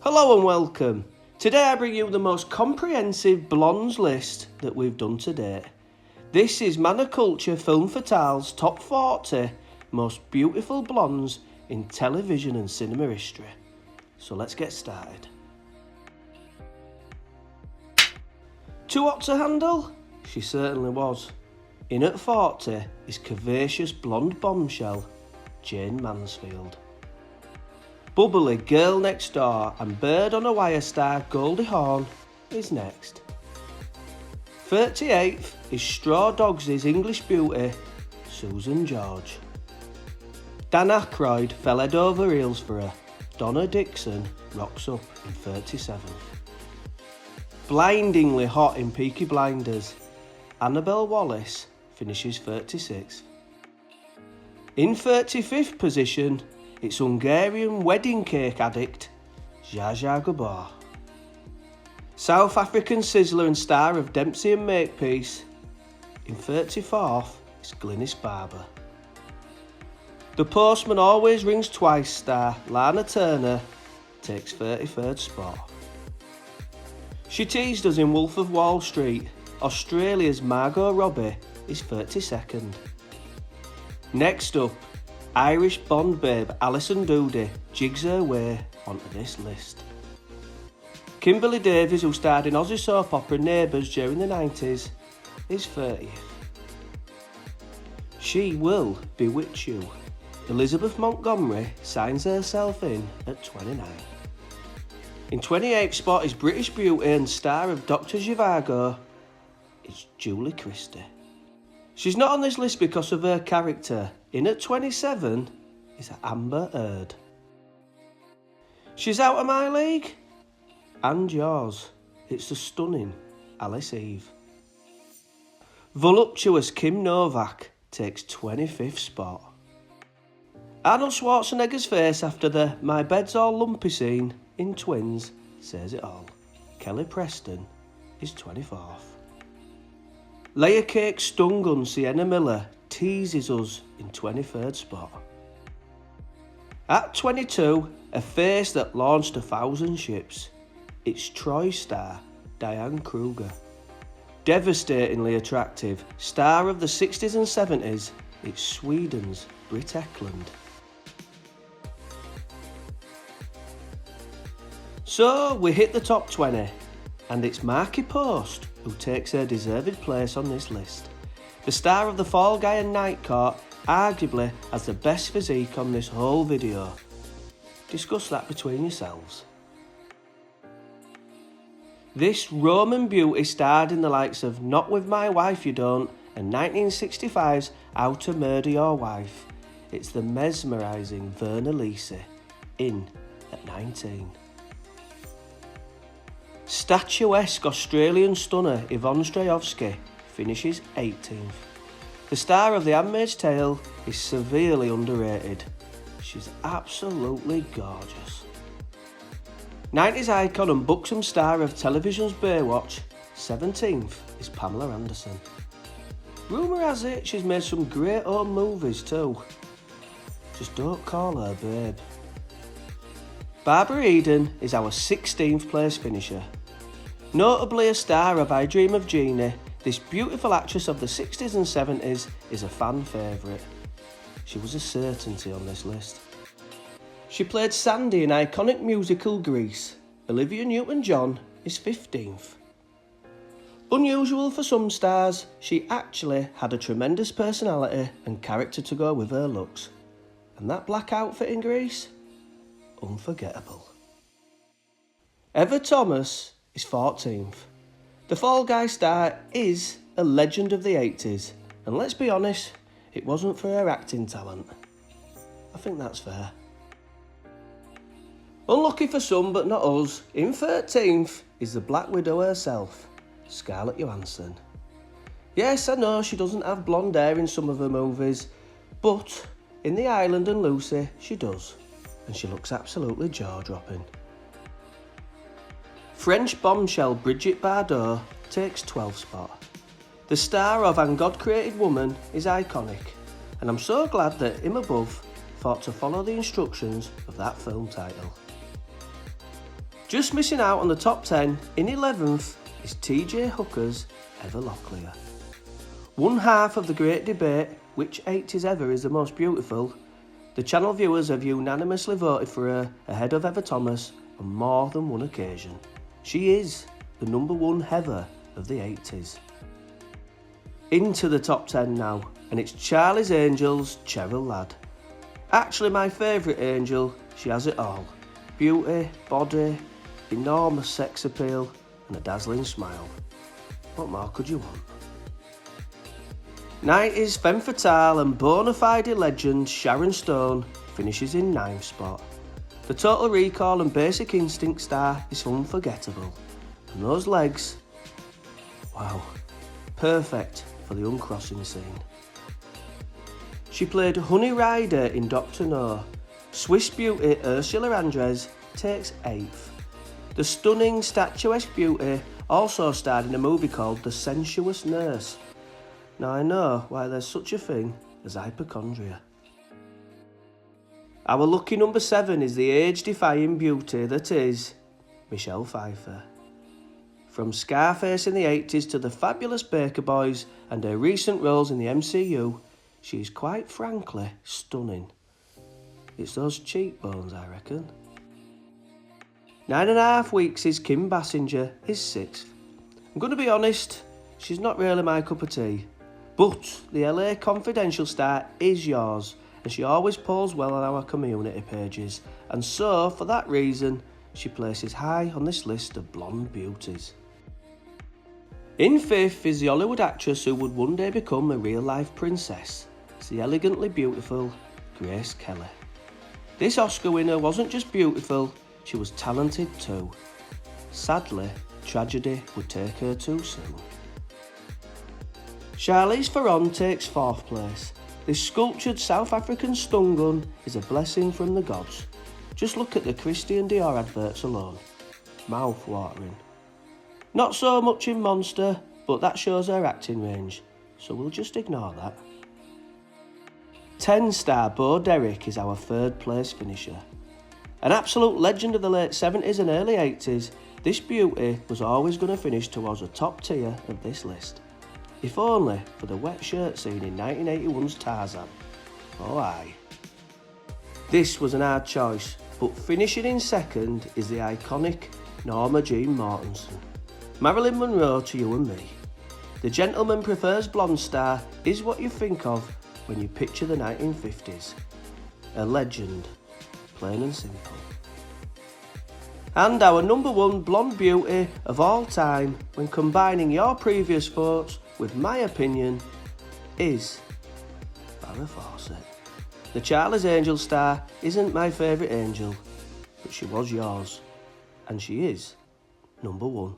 Hello and welcome. Today I bring you the most comprehensive blondes list that we've done to date. This is Culture Film Fatale's top 40 most beautiful blondes in television and cinema history. So let's get started. Too hot to handle? She certainly was. In at 40 is curvaceous blonde bombshell, Jane Mansfield. Bubbly girl next door and bird on a wire star Goldie Hawn is next. 38th is Straw Dogs' English beauty, Susan George. Dan Aykroyd fell head over heels for her. Donna Dixon rocks up in 37th. Blindingly hot in Peaky Blinders, Annabelle Wallis finishes 36th. In 35th position, it's Hungarian wedding cake addict, Zsa Zsa Gabor. South African sizzler and star of Dempsey and Makepeace. In 34th, it's Glynis Barber. The Postman Always Rings Twice star Lana Turner takes 33rd spot. She teased us in Wolf of Wall Street. Australia's Margot Robbie is 32nd. Next up, Irish Bond babe Alison Doody jigs her way onto this list. Kimberly Davies, who starred in Aussie soap opera Neighbours during the 90s, is 30th. She will bewitch you. Elizabeth Montgomery signs herself in at 29. In 28th spot is British beauty and star of Dr. Zhivago, it's Julie Christie. She's not on this list because of her character. In at 27 is Amber Heard. She's out of my league and yours. It's the stunning Alice Eve. Voluptuous Kim Novak takes 25th spot. Arnold Schwarzenegger's face after the "my bed's all lumpy" scene in Twins says it all. Kelly Preston is 24th. Layer cake stun gun Sienna Miller teases us in 23rd spot. At 22, a face that launched 1,000 ships. It's Troy star Diane Kruger. Devastatingly attractive, star of the 60s and 70s, it's Sweden's Britt Ekland. So we hit the top 20, and it's Marky Post who takes her deserved place on this list. The star of The Fall Guy and Night Court arguably has the best physique on this whole video. Discuss that between yourselves. This Roman beauty starred in the likes of Not With My Wife You Don't and 1965's How to Murder Your Wife. It's the mesmerising Verna Lisi, in at 19. Statuesque Australian stunner Yvonne Strahovski finishes 18th. The star of The Handmaid's Tale is severely underrated. She's absolutely gorgeous. 90s icon and buxom star of television's Baywatch, 17th is Pamela Anderson. Rumour has it she's made some great home movies too. Just don't call her babe. Barbara Eden is our 16th place finisher. Notably a star of I Dream of Jeannie, this beautiful actress of the 60s and 70s is a fan favourite. She was a certainty on this list. She played Sandy in iconic musical Grease. Olivia Newton-John is 15th. Unusual for some stars, she actually had a tremendous personality and character to go with her looks. And that black outfit in Grease? Unforgettable. Eva Thomas is 14th. The Fall Guy star is a legend of the 80s, and let's be honest, it wasn't for her acting talent. I think that's fair. Unlucky for some, but not us, in 13th is the Black Widow herself, Scarlett Johansson. Yes, I know she doesn't have blonde hair in some of her movies, but in The Island and Lucy, she does, and she looks absolutely jaw-dropping. French bombshell Brigitte Bardot takes 12th spot. The star of And God Created Woman is iconic, and I'm so glad that him above thought to follow the instructions of that film title. Just missing out on the top 10 in 11th is TJ Hooker's Ever Locklear. One half of the great debate, which 80s ever is the most beautiful, the channel viewers have unanimously voted for her ahead of Heather Thomas on more than one occasion. She is the number one Heather of the 80s. Into the top 10 now, and it's Charlie's Angels' Cheryl Ladd. Actually my favourite Angel, she has it all. Beauty, body, enormous sex appeal and a dazzling smile. What more could you want? 90s femme fatale and bona fide legend Sharon Stone finishes in 9th spot. The Total Recall and Basic Instinct star is unforgettable. And those legs, wow, perfect for the uncrossing scene. She played Honey Rider in Dr. No. Swiss beauty Ursula Andress takes 8th. The stunning statuesque beauty also starred in a movie called The Sensuous Nurse. Now I know why there's such a thing as hypochondria. Our lucky number 7 is the age-defying beauty that is Michelle Pfeiffer. From Scarface in the 80s to the fabulous Baker Boys and her recent roles in the MCU, she's quite frankly stunning. It's those cheekbones, I reckon. 9.5 weeks is Kim Basinger is 6th. I'm going to be honest, she's not really my cup of tea. But the LA Confidential star is yours, and she always polls well on our community pages, and so, for that reason, she places high on this list of blonde beauties. In 5th is the Hollywood actress who would one day become a real-life princess. It's the elegantly beautiful Grace Kelly. This Oscar winner wasn't just beautiful, she was talented too. Sadly, tragedy would take her too soon. Charlize Theron takes 4th place. This sculptured South African stun gun is a blessing from the gods. Just look at the Christian Dior adverts alone. Mouth-watering. Not so much in Monster, but that shows her acting range, so we'll just ignore that. 10-star Bo Derek is our 3rd place finisher. An absolute legend of the late 70s and early 80s, this beauty was always going to finish towards the top tier of this list. If only for the wet shirt scene in 1981's Tarzan. Oh aye. This was an hard choice, but finishing in 2nd is the iconic Norma Jean Mortensen. Marilyn Monroe to you and me. The gentleman prefers blonde star is what you think of when you picture the 1950s. A legend, plain and simple. And our number 1 blonde beauty of all time, when combining your previous votes with my opinion, is Farrah Fawcett. The Charlie's Angels star isn't my favourite angel, but she was yours, and she is number 1.